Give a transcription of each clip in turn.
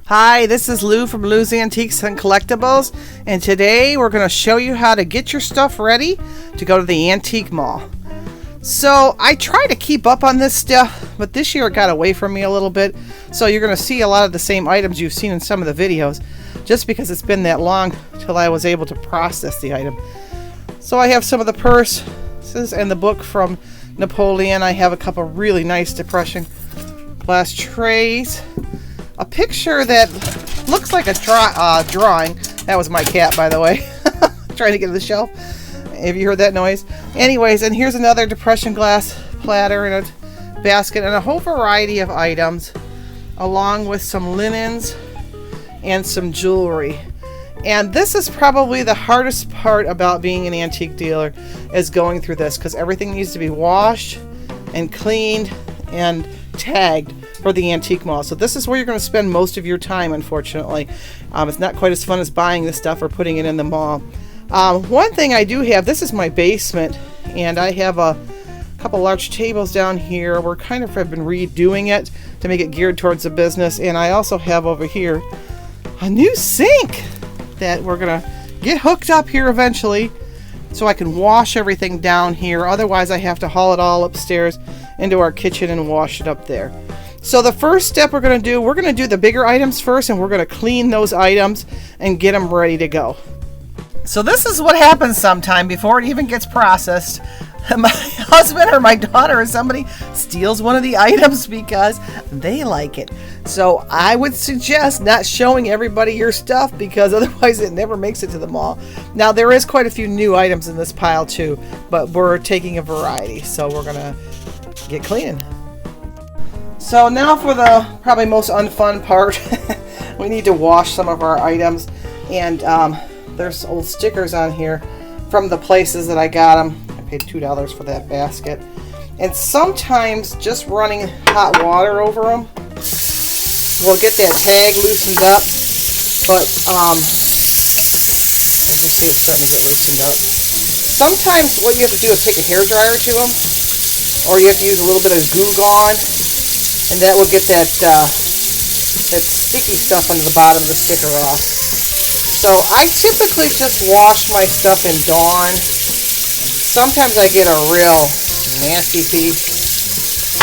Hi, this is Lou from Lou's Antiques and Collectibles, and today we're going to show you how to get your stuff ready to go to the antique mall. So I try to keep up on this stuff, but this year it got away from me a little bit, so you're going to see a lot of the same items you've seen in some of the videos, just because it's been that long till I was able to process the item. So I have some of the purses and the book from Napoleon. I have a couple really nice Depression glass trays. A picture that looks like a drawing. That was my cat, by the way. Trying to get to the shelf. Have you heard that noise? Anyways, and here's another Depression glass platter in a basket and a whole variety of items, along with some linens and some jewelry. And this is probably the hardest part about being an antique dealer, is going through this, because everything needs to be washed and cleaned and tagged for the antique mall. So this is where you're going to spend most of your time, unfortunately. It's not quite as fun as buying this stuff or putting it in the mall. One thing I do have, this is my basement, and I have a couple large tables down here. We're kind of have been redoing it to make it geared towards the business, and I also have over here a new sink that we're going to get hooked up here eventually so I can wash everything down here. Otherwise I have to haul it all upstairs into our kitchen and wash it up there. So the first step we're going to do the bigger items first, and we're going to clean those items and get them ready to go. So this is what happens sometime before it even gets processed. My husband or my daughter or somebody steals one of the items because they like it. So I would suggest not showing everybody your stuff, because otherwise it never makes it to the mall. Now there is quite a few new items in this pile too, but we're taking a variety. So we're going to get cleaning. So now for the probably most unfun part. We need to wash some of our items, and there's old stickers on here from the places that I got them. I paid $2 for that basket, and sometimes just running hot water over them will get that tag loosened up, but you can see it's starting to get loosened up. Sometimes what you have to do is take a hairdryer to them, or you have to use a little bit of Goo Gone, and that will get that that sticky stuff under the bottom of the sticker off. So I typically just wash my stuff in Dawn. Sometimes I get a real nasty piece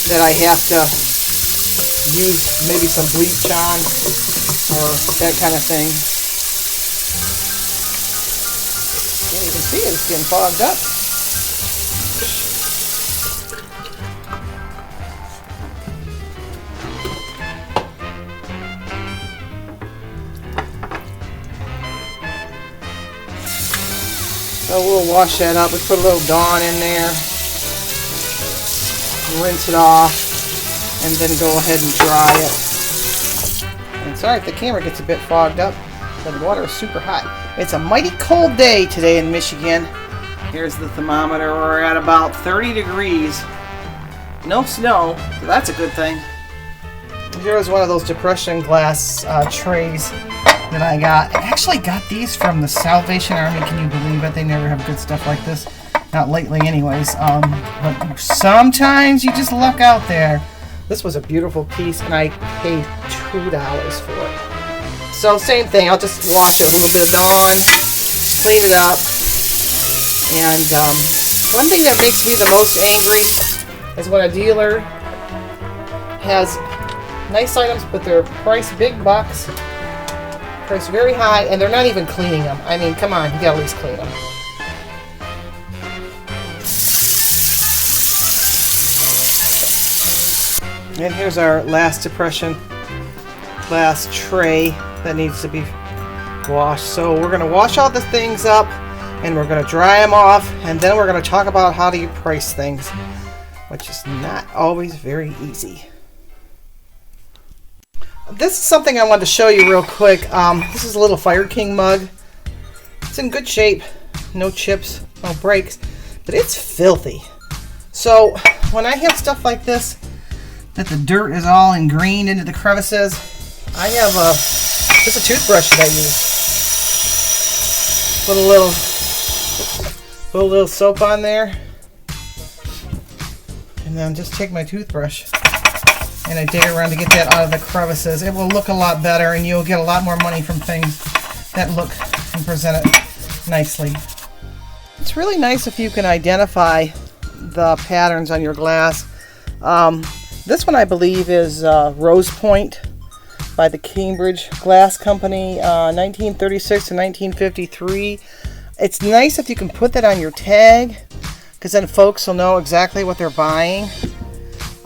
that I have to use maybe some bleach on or that kind of thing. Yeah, you can see it's getting fogged up. So we'll wash that up. We put a little Dawn in there, rinse it off, and then go ahead and dry it. And sorry if the camera gets a bit fogged up, but the water is super hot. It's a mighty cold day today in Michigan. Here's the thermometer. We're at about 30 degrees. No snow, so that's a good thing. Here's one of those Depression glass trays that I got. I actually got these from the Salvation Army. Can you believe it? They never have good stuff like this. Not lately anyways. But sometimes you just luck out there. This was a beautiful piece, and I paid $2 for it. So same thing. I'll just wash it with a little bit of Dawn, clean it up. And one thing that makes me the most angry is when a dealer has nice items, but they're priced big bucks, priced very high, and they're not even cleaning them. I mean, come on, you gotta at least clean them. And here's our last Depression glass tray that needs to be washed. So we're gonna wash all the things up, and we're gonna dry them off, and then we're gonna talk about how do you price things, which is not always very easy. This is something I wanted to show you real quick. This is a little Fire King mug. It's in good shape, no chips, no breaks, but it's filthy. So when I have stuff like this, that the dirt is all ingrained into the crevices, I have just a toothbrush that I use. Put a little soap on there, and then just take my toothbrush and I dig around to get that out of the crevices, it will look a lot better and you'll get a lot more money from things that look and present it nicely. It's really nice if you can identify the patterns on your glass. This one I believe is Rose Point by the Cambridge Glass Company, 1936 to 1953. It's nice if you can put that on your tag, because then folks will know exactly what they're buying.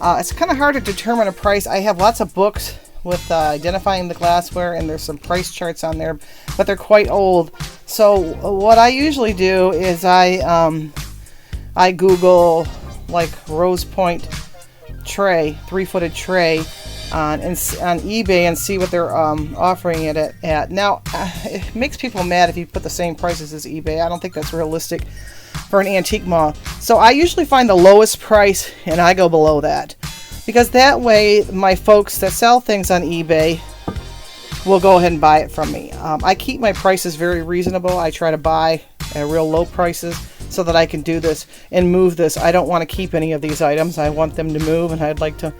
It's kind of hard to determine a price. I have lots of books with identifying the glassware, and there's some price charts on there, but they're quite old. So what I usually do is I Google like Rose Point tray, 3-footed tray on eBay and see what they're offering it at. Now, it makes people mad if you put the same prices as eBay. I don't think that's realistic for an antique mall. So I usually find the lowest price and I go below that, because that way my folks that sell things on eBay will go ahead and buy it from me. I keep my prices very reasonable. I try to buy at real low prices so that I can do this and move this. I don't want to keep any of these items. I want them to move, and I'd like to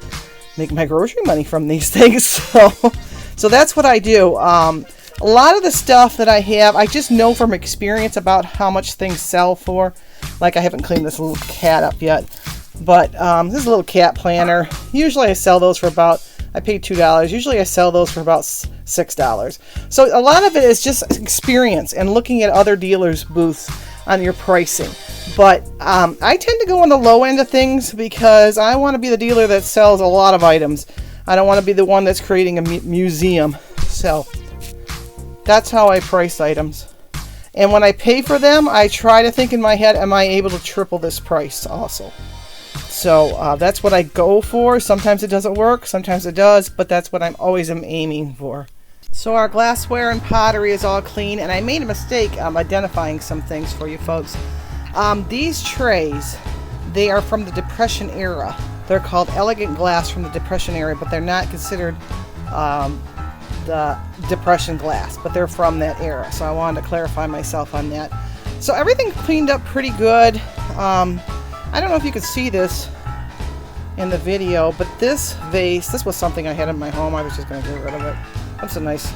make my grocery money from these things. So that's what I do. A lot of the stuff that I have, I just know from experience about how much things sell for. Like, I haven't cleaned this little cat up yet, but this is a little cat planner. Usually I sell those for about, I paid $2. Usually I sell those for about $6. So a lot of it is just experience and looking at other dealers' booths on your pricing. But I tend to go on the low end of things because I want to be the dealer that sells a lot of items. I don't want to be the one that's creating a museum. So that's how I price items. And when I pay for them, I try to think in my head, am I able to triple this price also? So that's what I go for. Sometimes it doesn't work, sometimes it does, but that's what I'm always aiming for. So our glassware and pottery is all clean, and I made a mistake identifying some things for you folks. These trays, they are from the Depression era. They're called elegant glass from the Depression era, but they're not considered the Depression glass, but they're from that era. So I wanted to clarify myself on that. So everything cleaned up pretty good. I don't know if you can see this in the video, but this vase, this was something I had in my home. I was just going to get rid of it. That's a nice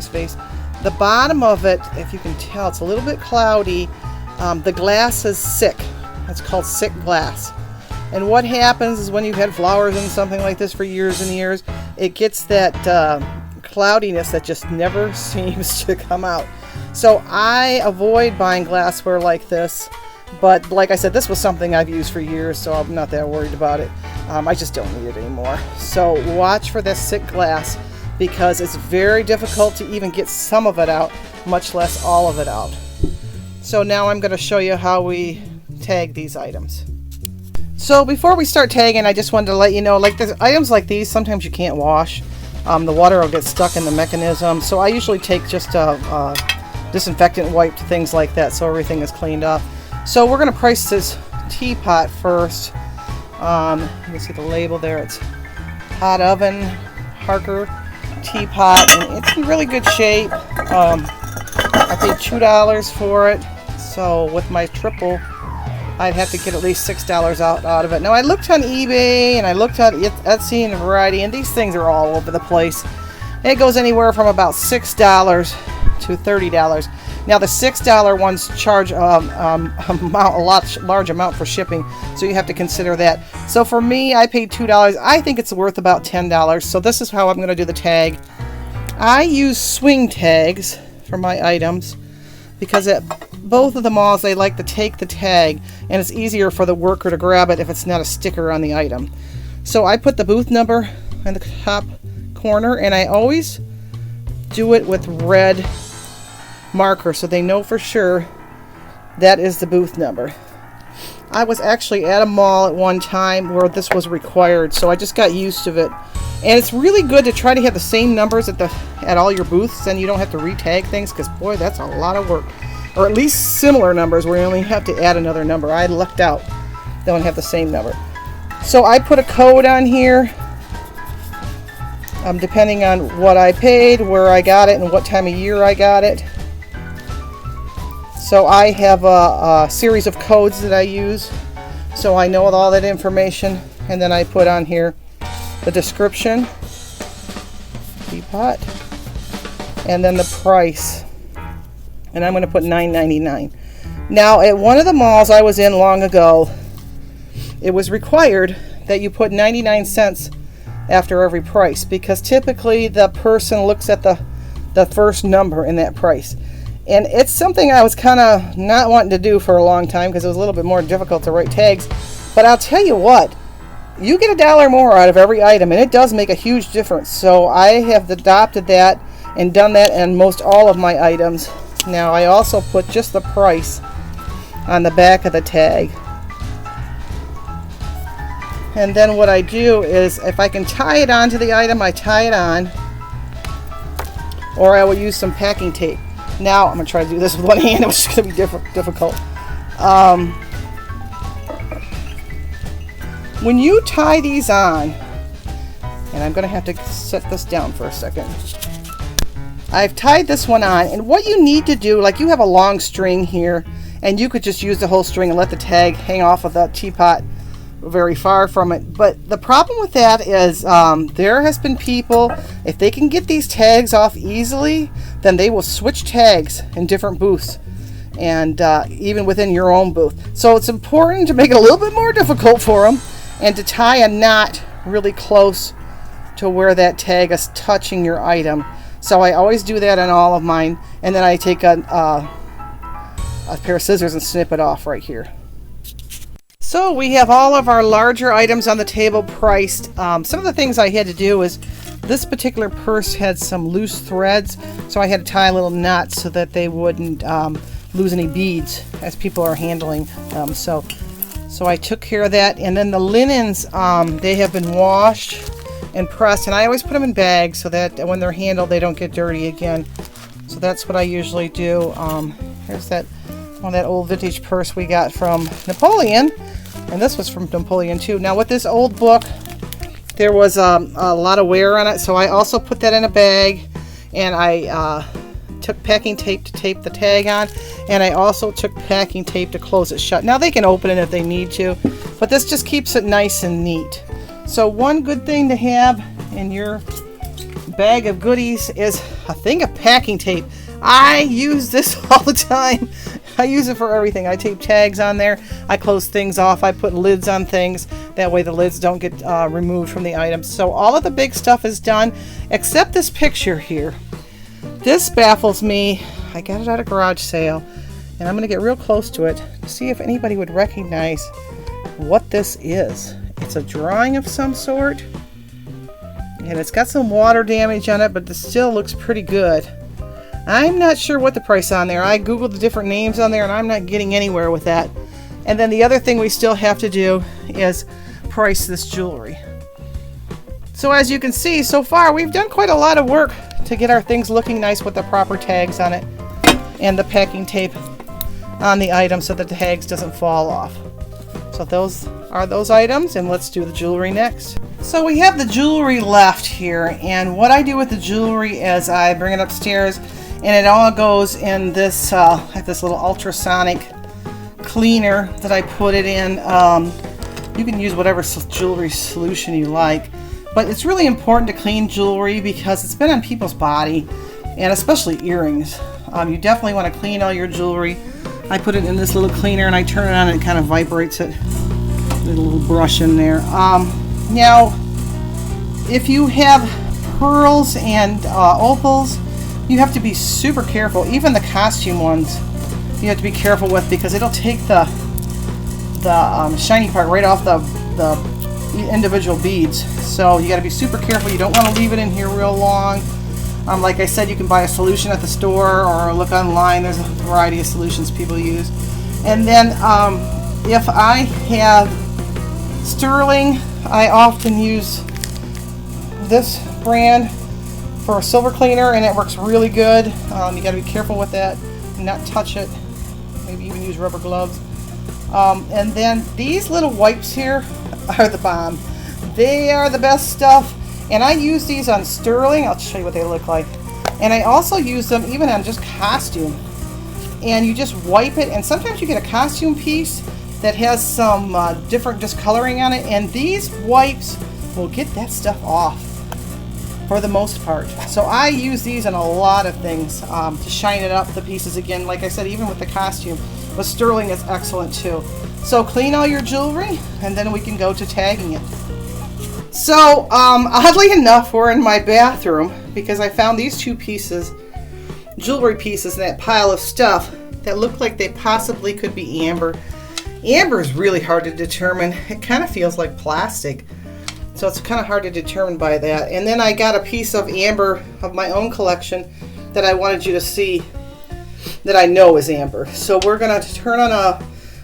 vase. The bottom of it, if you can tell, it's a little bit cloudy. The glass is sick. It's called sick glass. And what happens is when you've had flowers in something like this for years and years, it gets that cloudiness that just never seems to come out. So I avoid buying glassware like this. But like I said, this was something I've used for years, so I'm not that worried about it. I just don't need it anymore. So watch for this sick glass, because it's very difficult to even get some of it out, much less all of it out. So now I'm going to show you how we tag these items. So before we start tagging, I just wanted to let you know, like, there's items like these, sometimes you can't wash. The water will get stuck in the mechanism. So I usually take just a disinfectant wipe, things like that, so everything is cleaned up. So we're going to price this teapot first. You can see the label there. It's hot oven Harker teapot, and it's in really good shape. I paid $2 for it, so with my triple I'd have to get at least $6 out of it. Now I looked on eBay and I looked at Etsy and Variety, and these things are all over the place. It goes anywhere from about $6 to $30. Now the $6 ones charge a large amount for shipping, so you have to consider that. So for me, I paid $2. I think it's worth about $10. So this is how I'm going to do the tag. I use swing tags for my items because at both of the malls they like to take the tag, and it's easier for the worker to grab it if it's not a sticker on the item. So I put the booth number in the top corner, and I always do it with red marker so they know for sure that is the booth number. I was actually at a mall at one time where this was required, so I just got used to it. And it's really good to try to have the same numbers at all your booths, and you don't have to re-tag things, because boy, that's a lot of work. Or at least similar numbers where you only have to add another number. I lucked out. Don't have the same number. So I put a code on here, depending on what I paid, where I got it, and what time of year I got it. So I have a series of codes that I use, so I know all that information, and then I put on here the description, teapot, and then the price. And I'm going to put $9.99. Now, at one of the malls I was in long ago, it was required that you put 99 cents after every price, because typically the person looks at the first number in that price. And it's something I was kind of not wanting to do for a long time because it was a little bit more difficult to write tags. But I'll tell you what, you get $1 more out of every item, and it does make a huge difference. So I have adopted that and done that in most all of my items. Now I also put just the price on the back of the tag. And then what I do is, if I can tie it onto the item, I tie it on, or I will use some packing tape. Now I'm going to try to do this with one hand, which is going to be difficult. When you tie these on, and I'm going to have to set this down for a second. I've tied this one on, and what you need to do, like you have a long string here, and you could just use the whole string and let the tag hang off of the teapot very far from it. But the problem with that is there has been people, if they can get these tags off easily, then they will switch tags in different booths, and even within your own booth. So it's important to make it a little bit more difficult for them and to tie a knot really close to where that tag is touching your item. So I always do that on all of mine, and then I take a pair of scissors and snip it off right here. So we have all of our larger items on the table priced. Some of the things I had to do is, this particular purse had some loose threads, so I had to tie a little knot so that they wouldn't lose any beads as people are handling them. So I took care of that. And then the linens, they have been washed and pressed, and I always put them in bags so that when they're handled they don't get dirty again. So that's what I usually do. Here's that one, that old vintage purse we got from Napoleon. And this was from Napoleon too. Now with this old book, there was a lot of wear on it, so I also put that in a bag, and I took packing tape to tape the tag on, and I also took packing tape to close it shut. Now they can open it if they need to, but this just keeps it nice and neat. So one good thing to have in your bag of goodies is a thing of packing tape. I use this all the time. I use it for everything. I tape tags on there. I close things off. I put lids on things. That way the lids don't get removed from the items. So all of the big stuff is done, except this picture here. This baffles me. I got it at a garage sale, and I'm going to get real close to it to see if anybody would recognize what this is. It's a drawing of some sort, and it's got some water damage on it, but it still looks pretty good. I'm not sure what the price on there. I googled the different names on there, and I'm not getting anywhere with that. And then the other thing we still have to do is price this jewelry. So as you can see, so far we've done quite a lot of work to get our things looking nice with the proper tags on it and the packing tape on the item so that the tags doesn't fall off. So those are those items, and let's do the jewelry next. So we have the jewelry left here, and what I do with the jewelry is I bring it upstairs, and it all goes in this like this little ultrasonic cleaner that I put it in. You can use whatever jewelry solution you like, but it's really important to clean jewelry because it's been on people's body, and especially earrings. You definitely want to clean all your jewelry. I put it in this little cleaner, and I turn it on, and it kind of vibrates it. There's a little brush in there. Now, if you have pearls and opals, you have to be super careful. Even the costume ones, you have to be careful with, because it'll take the shiny part right off the individual beads. So you got to be super careful. You don't want to leave it in here real long. Like I said, you can buy a solution at the store or look online. There's a variety of solutions people use. And then if I have sterling, I often use this brand for a silver cleaner, and it works really good. You got to be careful with that and not touch it. Maybe even use rubber gloves. And then these little wipes here are the bomb. They are the best stuff, and I use these on sterling. I'll show you what they look like. And I also use them even on just costume. And you just wipe it, and sometimes you get a costume piece that has some different discoloring on it, and these wipes will get that stuff off for the most part. So I use these in a lot of things to shine it up, the pieces again. Like I said, even with the costume. But sterling is excellent too. So clean all your jewelry and then we can go to tagging it. So oddly enough, we're in my bathroom because I found these two pieces, jewelry pieces, in that pile of stuff that look like they possibly could be amber. Amber is really hard to determine. It kind of feels like plastic. So it's kind of hard to determine by that. And then I got a piece of amber of my own collection that I wanted you to see that I know is amber. So we're going to turn on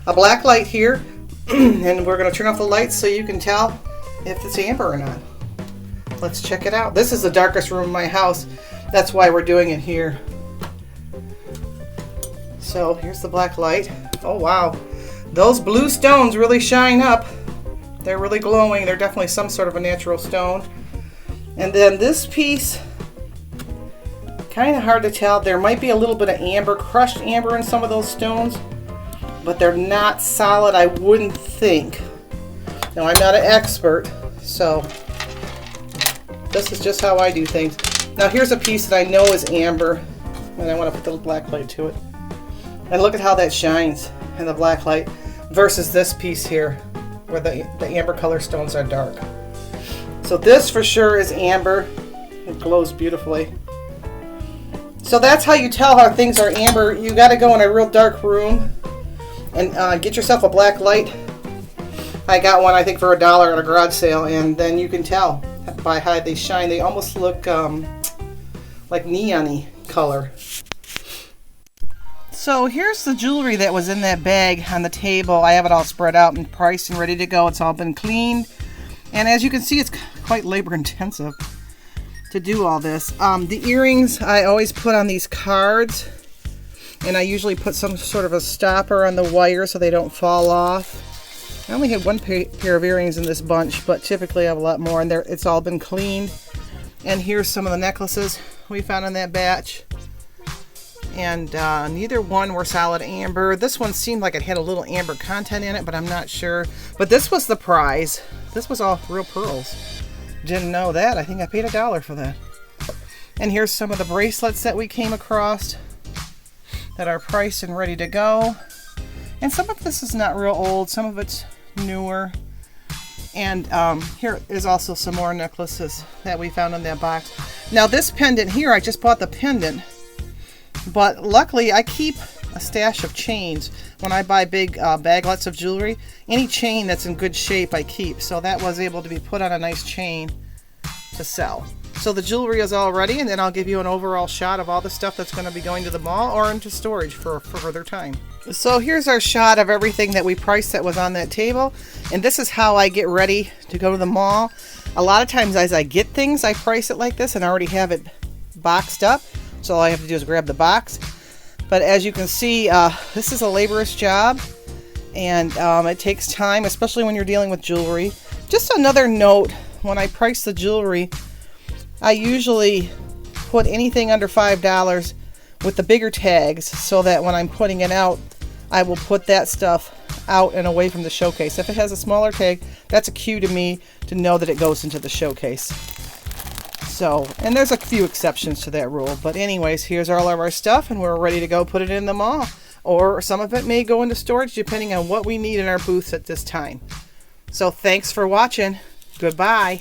a black light here and we're going to turn off the lights so you can tell if it's amber or not. Let's check it out. This is the darkest room in my house. That's why we're doing it here. So here's the black light. Oh wow. Those blue stones really shine up. They're really glowing. They're definitely some sort of a natural stone. And then this piece, kind of hard to tell. There might be a little bit of amber, crushed amber in some of those stones, but they're not solid, I wouldn't think. Now, I'm not an expert, so this is just how I do things. Now, here's a piece that I know is amber, and I want to put the black light to it. And look at how that shines in the black light versus this piece here, where the amber color stones are dark. So this for sure is amber. It glows beautifully. So that's how you tell how things are amber. You got to go in a real dark room and get yourself a black light. I got one, I think, for $1 at a garage sale, and then you can tell by how they shine. They almost look like neon-y color. So here's the jewelry that was in that bag on the table. I have it all spread out and priced and ready to go. It's all been cleaned. And as you can see, it's quite labor intensive to do all this. The earrings I always put on these cards, and I usually put some sort of a stopper on the wire so they don't fall off. I only had one pair of earrings in this bunch, but typically I have a lot more, and it's all been cleaned. And here's some of the necklaces we found in that batch. And neither one were solid amber. This one seemed like it had a little amber content in it, but I'm not sure. But this was the prize. This was all real pearls. Didn't know that. I think I paid $1 for that. And here's some of the bracelets that we came across that are priced and ready to go. And some of this is not real old. Some of it's newer. And here is also some more necklaces that we found in that box. Now this pendant here, I just bought the pendant. But luckily I keep a stash of chains. When I buy big baglets of jewelry, any chain that's in good shape I keep. So that was able to be put on a nice chain to sell. So the jewelry is all ready, and then I'll give you an overall shot of all the stuff that's going to be going to the mall or into storage for further time. So here's our shot of everything that we priced that was on that table. And this is how I get ready to go to the mall. A lot of times as I get things, I price it like this and I already have it boxed up. So all I have to do is grab the box. But as you can see, this is a laborious job, and it takes time, especially when you're dealing with jewelry. Just another note, when I price the jewelry, I usually put anything under $5 with the bigger tags so that when I'm putting it out, I will put that stuff out and away from the showcase. If it has a smaller tag, that's a cue to me to know that it goes into the showcase. So, and there's a few exceptions to that rule, but anyways, here's all of our stuff, and we're ready to go put it in the mall. Or some of it may go into storage depending on what we need in our booths at this time. So thanks for watching. Goodbye.